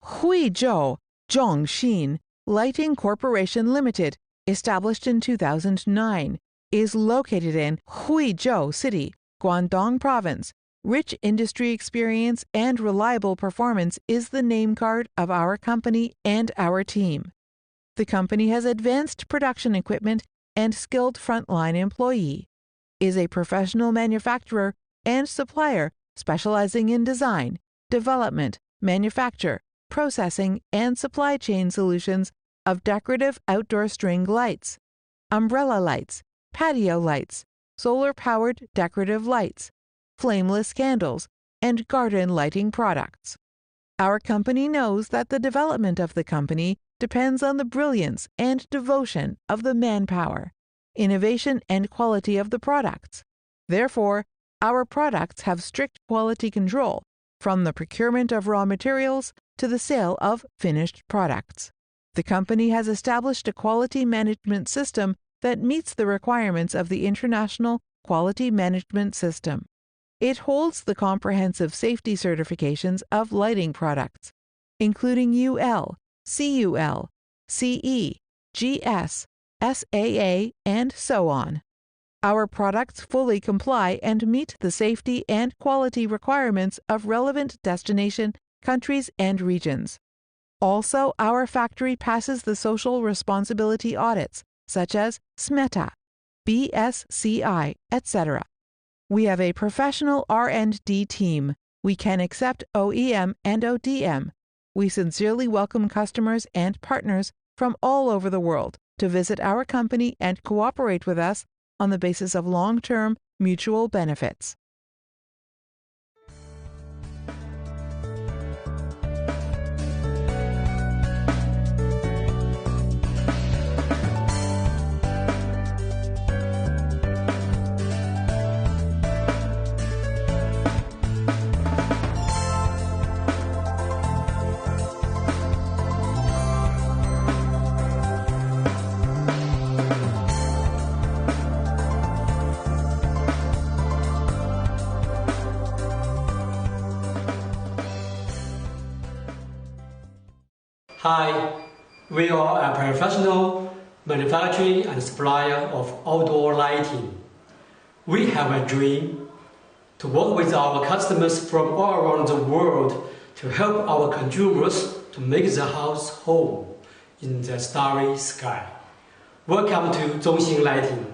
Huizhou Zhongxin Lighting Corporation Limited, established in 2009, is located in Huizhou City, Guangdong Province. Rich industry experience and reliable performance is the name card of our company and our team. The company has advanced production equipment and skilled frontline employee, is a professional manufacturer and supplier specializing in design, development, manufacture, processing, and supply chain solutions of decorative outdoor string lights, umbrella lights, patio lights, solar-powered decorative lights, flameless candles, and garden lighting products. Our company knows that the development of the company depends on the brilliance and devotion of the manpower, innovation and quality of the products. Therefore, our products have strict quality control from the procurement of raw materials to the sale of finished products. The company has established a quality management system that meets the requirements of the International Quality Management System. It holds the comprehensive safety certifications of lighting products, including UL, CUL, CE, GS, SAA, and so on. Our products fully comply and meet the safety and quality requirements of relevant destination countries and regions. Also, our factory passes the social responsibility audits, such as SMETA, BSCI, etc. We have a professional R&D team. We can accept OEM and ODM. We sincerely welcome customers and partners from all over the world to visit our company and cooperate with us on the basis of long-term mutual benefits. Hi, we are a professional manufacturer and supplier of outdoor lighting. We have a dream to work with our customers from all around the world to help our consumers to make the house home in the starry sky. Welcome to Zhongxin Lighting.